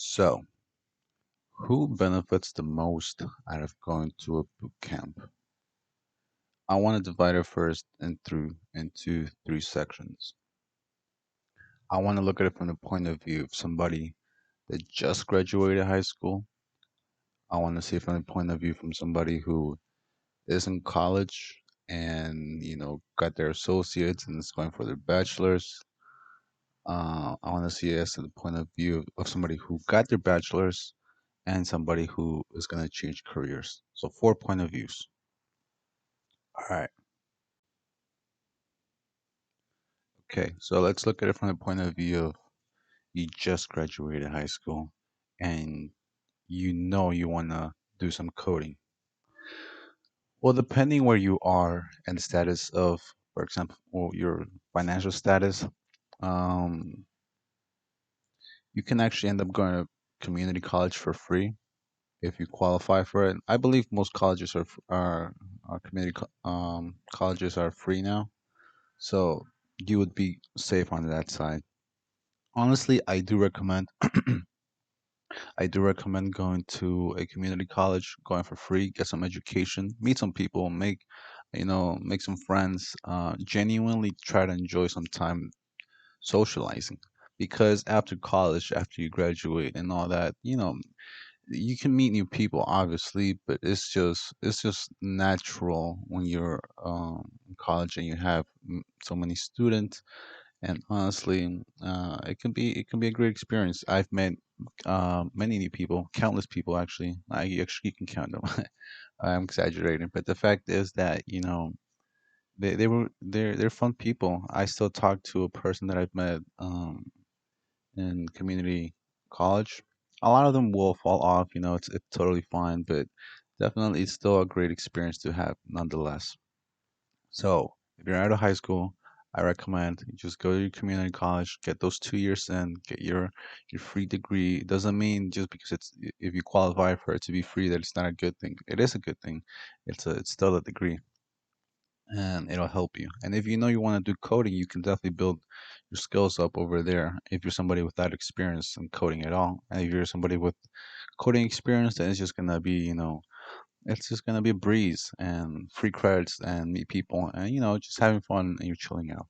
So, who benefits the most out of going to a boot camp? I want to divide it first into three sections. I want to look at it from the point of view of somebody that just graduated high school. I want to see it from the point of view from somebody who is in college and got their associates and is going for their bachelor's. I want to see it as to the point of view of somebody who got their bachelor's and somebody who is going to change careers. So four point of views. All right. Okay. So let's look at it from the point of view of you just graduated high school and you want to do some coding. Well, depending where you are and the status of, for example, or your financial status, um, you can actually end up going to community college for free if you qualify for it. I believe most colleges are colleges are free now, so you would be safe on that side. Honestly, I do recommend going to a community college, going for free, get some education, meet some people, make some friends, genuinely try to enjoy some time socializing. Because after college, after you graduate and all that, you can meet new people, obviously, but it's just natural when you're in college and you have so many students, and honestly, it can be a great experience. I've met many new people, countless people actually. I actually can count them. I'm exaggerating, but the fact is that they're fun people. I still talk to a person that I've met in community college. A lot of them will fall off. It's totally fine, but definitely it's still a great experience to have nonetheless. So if you're out of high school, I recommend you just go to your community college, get those 2 years in, get your free degree. It doesn't mean just because if you qualify for it to be free that it's not a good thing. It is a good thing. It's still a degree and it'll help you. And if you know you want to do coding, you can definitely build your skills up over there. If you're somebody without experience in coding at all, and if you're somebody with coding experience, then it's just gonna be a breeze and free credits and meet people and just having fun and you're chilling out.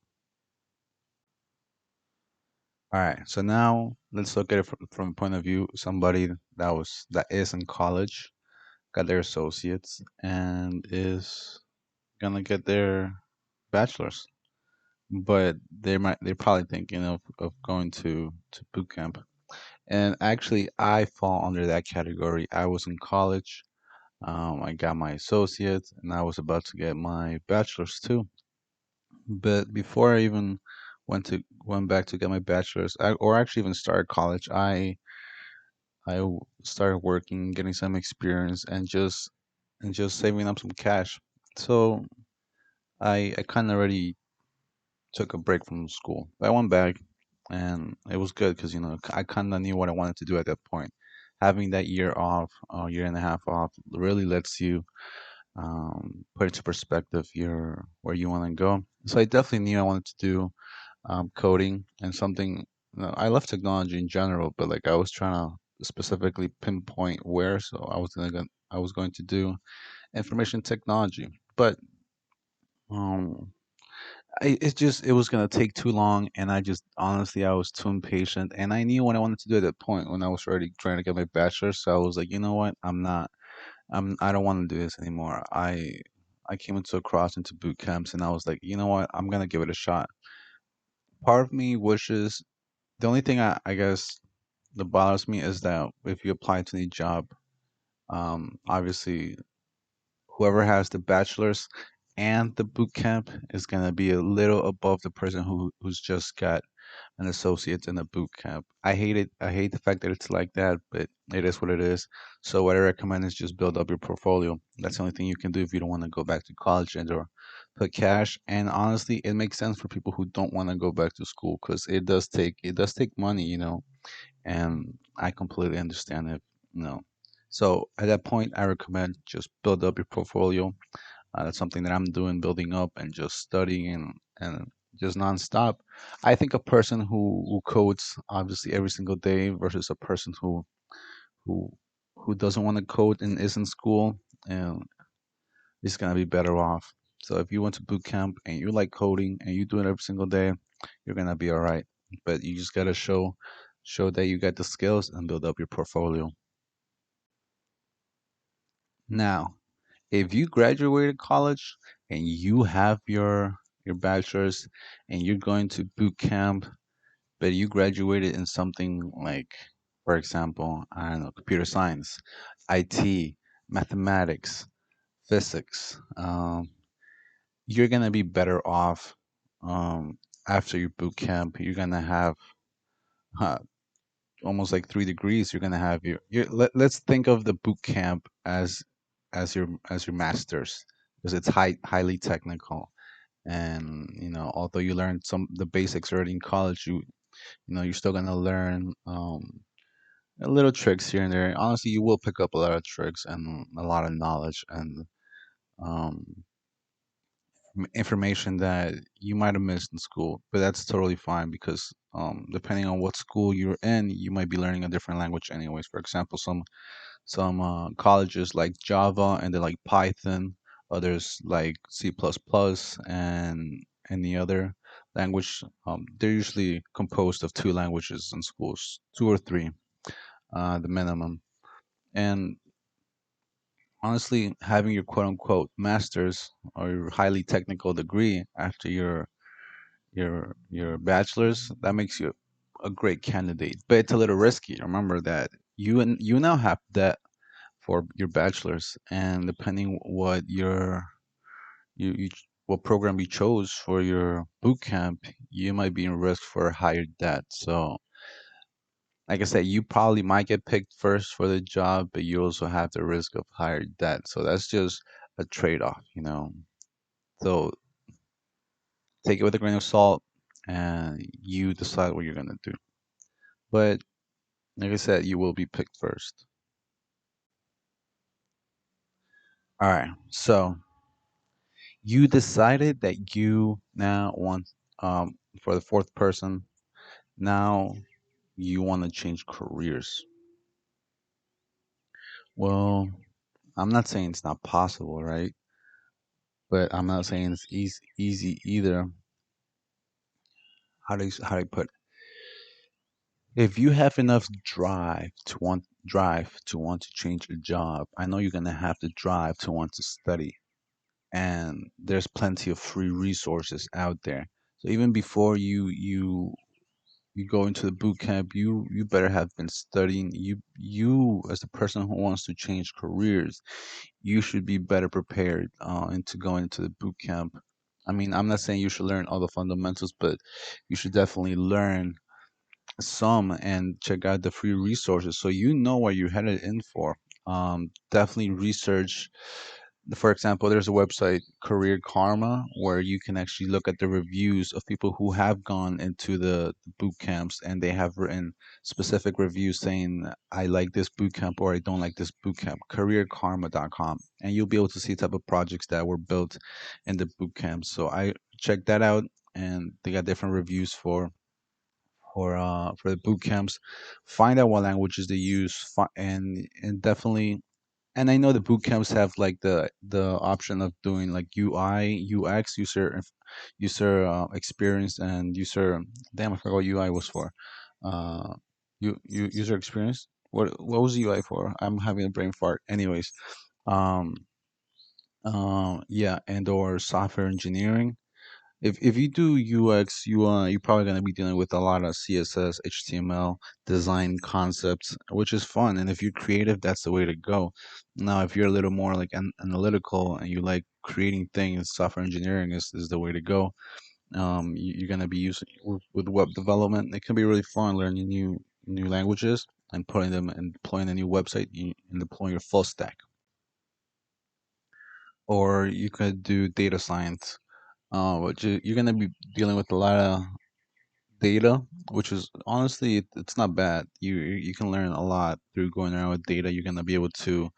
All right, so now let's look at it from a point of view somebody that is in college, got their associates, and is gonna get their bachelor's. But they're probably thinking of going to boot camp. And actually, I fall under that category. I was in college. I got my associates, and I was about to get my bachelor's too. But before I even went back to get my bachelor's, or actually even started college, started working, getting some experience, and just saving up some cash. So I kind of already took a break from school. I went back, and it was good because I kind of knew what I wanted to do at that point. Having that year off, year and a half off, really lets you put into perspective your where you want to go. So I definitely knew I wanted to do coding and something. I love technology in general, but like I was trying to specifically pinpoint where. So I was going to do information technology, but um, it was gonna take too long, and I just honestly I was too impatient, and I knew what I wanted to do at that point when I was already trying to get my bachelor's. So I was like, you know what, I don't want to do this anymore. I came into a cross into boot camps, and I was like, you know what, I'm gonna give it a shot. Part of me wishes the only thing I guess that bothers me is that if you apply to any job, obviously whoever has the bachelor's and the boot camp is gonna be a little above the person who's just got an associate in a boot camp. I hate it. I hate the fact that it's like that, but it is what it is. So what I recommend is just build up your portfolio. That's the only thing you can do if you don't want to go back to college and or put cash. And honestly, it makes sense for people who don't want to go back to school because it does take money, and I completely understand it. You know. So at that point, I recommend just build up your portfolio. That's something that I'm doing, building up and just studying and just nonstop. I think a person who codes obviously every single day versus a person who who doesn't want to code and is in school and is gonna be better off. So if you went to boot camp and you like coding and you do it every single day, you're gonna be all right. But you just gotta show that you got the skills and build up your portfolio. Now, if you graduated college and you have your bachelor's and you're going to boot camp, but you graduated in something like, for example, I don't know, computer science, IT, mathematics, physics, you're gonna be better off um, after your boot camp. You're gonna have uh, almost like 3 degrees. You're gonna have let's think of the boot camp as your master's because it's highly technical. And although you learned some the basics already in college, you're still gonna learn little tricks here and there. Honestly, you will pick up a lot of tricks and a lot of knowledge and um, information that you might have missed in school. But that's totally fine because depending on what school you're in, you might be learning a different language anyways. For example, some colleges like Java and they like Python, others like C++ and any other language. They're usually composed of two languages in schools, two or three, the minimum. And honestly, having your quote unquote master's or your highly technical degree after your bachelor's, that makes you a great candidate. But it's a little risky. Remember that you now have debt for your bachelor's, and depending what program you chose for your boot camp, you might be in risk for higher debt. So, like I said, you probably might get picked first for the job, but you also have the risk of higher debt. So that's just a trade-off. So take it with a grain of salt, and you decide what you're gonna do. But like I said, you will be picked first. All right. So you decided that you now want for the fourth person, now you want to change careers. Well, I'm not saying it's not possible, right? But I'm not saying it's easy either. How do you put it? If you have enough drive to want to change a job, I know you're gonna have the drive to want to study, and there's plenty of free resources out there. So even before you go into the boot camp, you better have been studying. You as the person who wants to change careers, you should be better prepared into going into the boot camp. I mean, I'm not saying you should learn all the fundamentals, but you should definitely learn some and check out the free resources so you know what you're headed in for. Definitely research. For example, there's a website, Career Karma, where you can actually look at the reviews of people who have gone into the boot camps and they have written specific reviews saying, I like this boot camp or I don't like this boot camp. CareerKarma.com. And you'll be able to see type of projects that were built in the boot camp. So I checked that out and they got different reviews for the boot camps. Find out what languages they use, and definitely. And I know the boot camps have like the option of doing like UI, UX, user experience, and user. Damn, I forgot what UI was for. Uh, user experience. What was UI for? I'm having a brain fart. Anyways, um, yeah, and or software engineering. If you do UX, you're probably gonna be dealing with a lot of CSS, HTML, design concepts, which is fun. And if you're creative, that's the way to go. Now, if you're a little more like analytical and you like creating things, software engineering is the way to go. You're gonna be using with web development. It can be really fun learning new languages and putting them and deploying a new website and deploying your full stack. Or you could do data science, which you're gonna be dealing with a lot of data, which is honestly it's not bad. You can learn a lot through going around with data. You're gonna be able to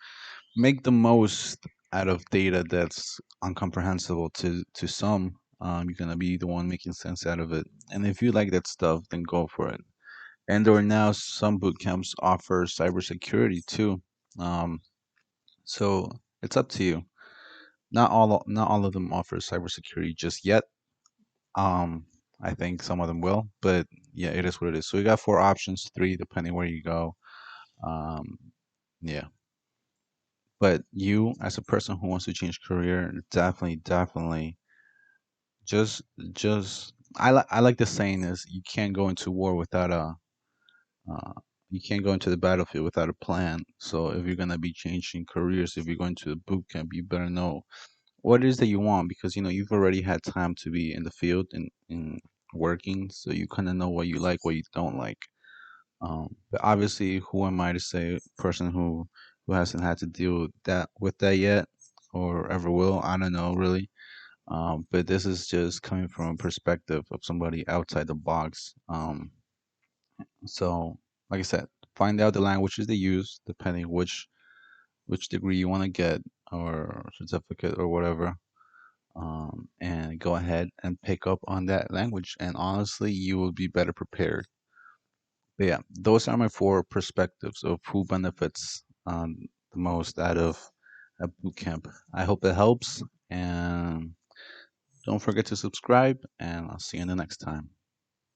make the most out of data that's incomprehensible to some. You're gonna be the one making sense out of it. And if you like that stuff, then go for it. And there are now some boot camps offer cybersecurity too. Um, so it's up to you. Not all of them offer cybersecurity just yet. Um, I think some of them will, but yeah, it is what it is. So we got four options, three depending where you go. Um, yeah, but you, as a person who wants to change career, definitely, just, I like the saying is you can't go into war without a, uh, you can't go into the battlefield without a plan. So if you're gonna be changing careers, if you're going to a boot camp, you better know what it is that you want because you've already had time to be in the field and in working, so you kind of know what you like, what you don't like. But obviously, who am I to say a person who hasn't had to deal with that yet or ever will? I don't know really. But this is just coming from a perspective of somebody outside the box. So like I said, find out the languages they use, depending which degree you want to get or certificate or whatever. And go ahead and pick up on that language. And honestly, you will be better prepared. But yeah, those are my four perspectives of who benefits the most out of a boot camp. I hope it helps. And don't forget to subscribe, and I'll see you in the next time.